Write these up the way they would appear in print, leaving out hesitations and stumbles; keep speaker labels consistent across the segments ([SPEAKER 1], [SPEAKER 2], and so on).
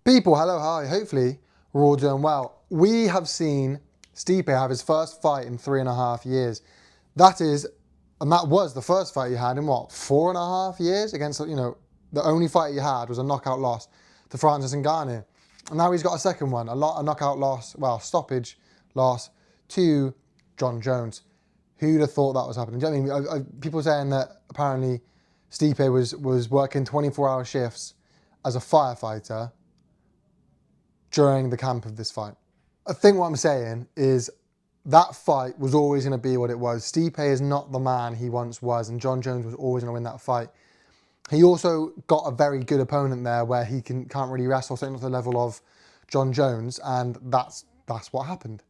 [SPEAKER 1] People, hello, hi. Hopefully we're all doing well. We have seen Stipe have his first fight in 3.5 years. That was the first fight he had in what, 4.5 years against, the only fight he had was a knockout loss to Francis Ngannou. And now he's got a second one, a knockout loss, stoppage loss to Jon Jones. Who'd have thought that was happening? Do you know what I mean? People saying that apparently Stipe was working 24-hour shifts as a firefighter during the camp of this fight. I think what I'm saying is that fight was always going to be what it was. Stipe is not the man he once was, and Jon Jones was always going to win that fight. He also got a very good opponent there where he can't really wrestle, certainly not to the level of Jon Jones, and that's what happened.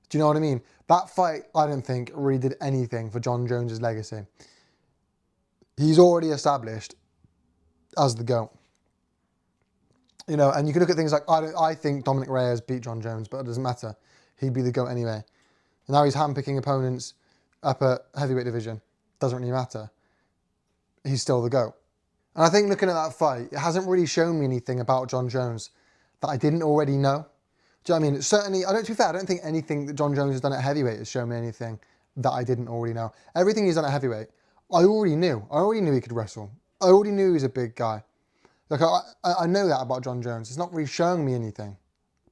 [SPEAKER 1] Do you know what I mean? That fight, I don't think, really did anything for Jon Jones' legacy. He's already established as the GOAT. And you can look at things like, I think Dominic Reyes beat Jon Jones, but it doesn't matter. He'd be the GOAT anyway. And now he's handpicking opponents up at heavyweight division. Doesn't really matter. He's still the GOAT. And I think looking at that fight, it hasn't really shown me anything about Jon Jones that I didn't already know. Do you know what I mean? Certainly, to be fair, I don't think anything that Jon Jones has done at heavyweight has shown me anything that I didn't already know. Everything he's done at heavyweight, I already knew. I already knew he could wrestle. I already knew he was a big guy. Like, I know that about Jon Jones. It's not really showing me anything.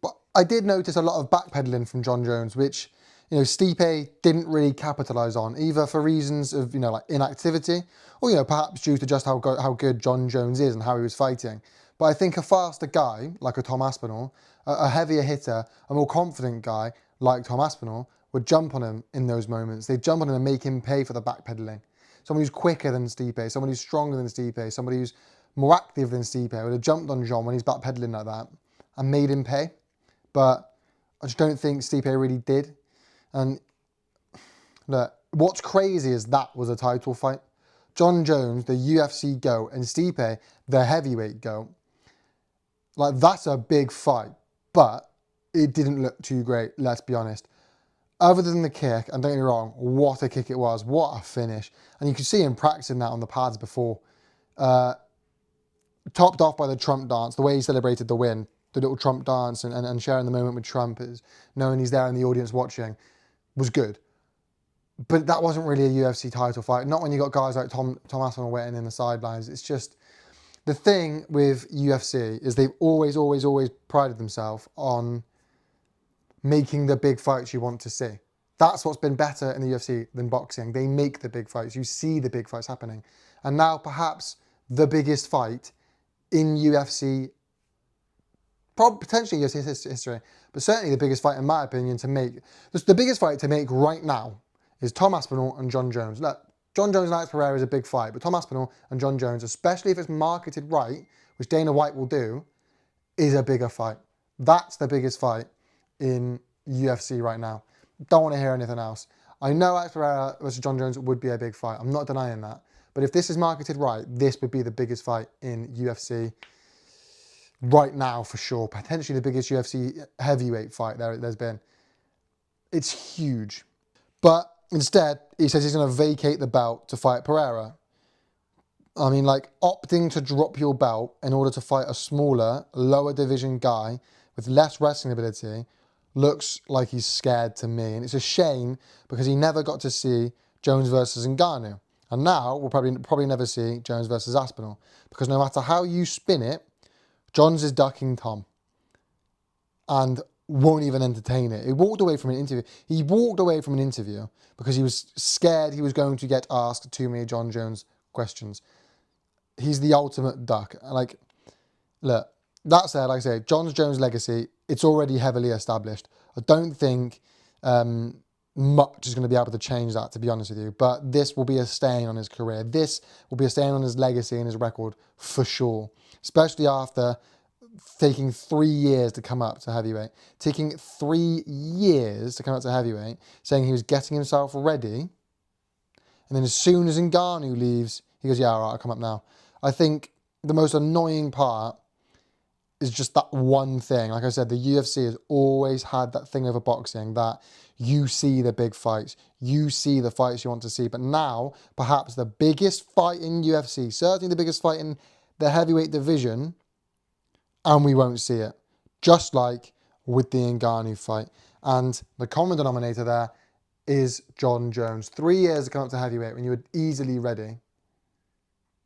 [SPEAKER 1] But I did notice a lot of backpedaling from Jon Jones, which, Stipe didn't really capitalise on, either for reasons of, like inactivity, or, perhaps due to just how good Jon Jones is and how he was fighting. But I think a faster guy, like a Tom Aspinall, a heavier hitter, a more confident guy, like Tom Aspinall, would jump on him in those moments. They'd jump on him and make him pay for the backpedaling. Someone who's quicker than Stipe, someone who's stronger than Stipe, somebody who's more active than Stipe would have jumped on Jon when he's backpedaling like that and made him pay. But I just don't think Stipe really did. And look, what's crazy is that was a title fight. Jon Jones, the UFC GOAT, and Stipe, the heavyweight GOAT. Like, that's a big fight, but it didn't look too great, let's be honest. Other than the kick, and don't get me wrong, what a kick it was, what a finish. And you could see him practicing that on the pads before. Topped off by the Trump dance, the way he celebrated the win, the little Trump dance and sharing the moment with Trump, is knowing he's there in the audience watching, was good. But that wasn't really a UFC title fight. Not when you got guys like Tom Aspinall waiting in the sidelines. It's just, the thing with UFC is they've always prided themselves on making the big fights you want to see. That's what's been better in the UFC than boxing. They make the big fights. You see the big fights happening. And now perhaps the biggest fight in UFC, potentially UFC history, but certainly the biggest fight in my opinion to make, the biggest fight to make right now is Tom Aspinall and Jon Jones. Look, Jon Jones and Alex Pereira is a big fight, but Tom Aspinall and Jon Jones, especially if it's marketed right, which Dana White will do, is a bigger fight. That's the biggest fight in UFC right now. Don't want to hear anything else. I know Alex Pereira versus Jon Jones would be a big fight. I'm not denying that. But if this is marketed right, this would be the biggest fight in UFC right now for sure. Potentially the biggest UFC heavyweight fight there's been. It's huge. But instead, he says he's going to vacate the belt to fight Pereira. I mean, like, opting to drop your belt in order to fight a smaller, lower division guy with less wrestling ability looks like he's scared to me. And it's a shame because he never got to see Jones versus Ngannou. And now we'll probably never see Jones versus Aspinall, because no matter how you spin it, Jones is ducking Tom and won't even entertain it. He walked away from an interview. He walked away from an interview because he was scared he was going to get asked too many Jon Jones questions. He's the ultimate duck. Like, look, that said, like I say, Jon Jones' legacy, it's already heavily established. I don't think much is going to be able to change that, to be honest with you. But this will be a stain on his career. This will be a stain on his legacy and his record for sure. Especially after taking 3 years to come up to heavyweight. Taking 3 years to come up to heavyweight, saying he was getting himself ready. And then as soon as Ngannou leaves, he goes, yeah, all right, I'll come up now. I think the most annoying part is just that one thing. Like I said, the UFC has always had that thing over boxing, that you see the big fights, you see the fights you want to see. But now, perhaps the biggest fight in UFC, certainly the biggest fight in the heavyweight division, and we won't see it. Just like with the Ngannou fight. And the common denominator there is Jon Jones. 3 years to come up to heavyweight when you were easily ready,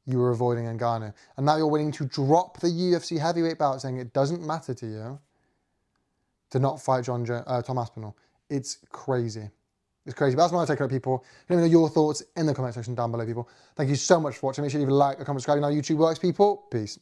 [SPEAKER 1] you were avoiding Ngannou. And now you're willing to drop the UFC heavyweight belt, saying it doesn't matter to you to not fight Tom Aspinall. It's crazy. It's crazy. But that's my take on it, people. Let me know your thoughts in the comment section down below, people. Thank you so much for watching. Make sure you leave a like, a comment, subscribe. Now YouTube works, people. Peace.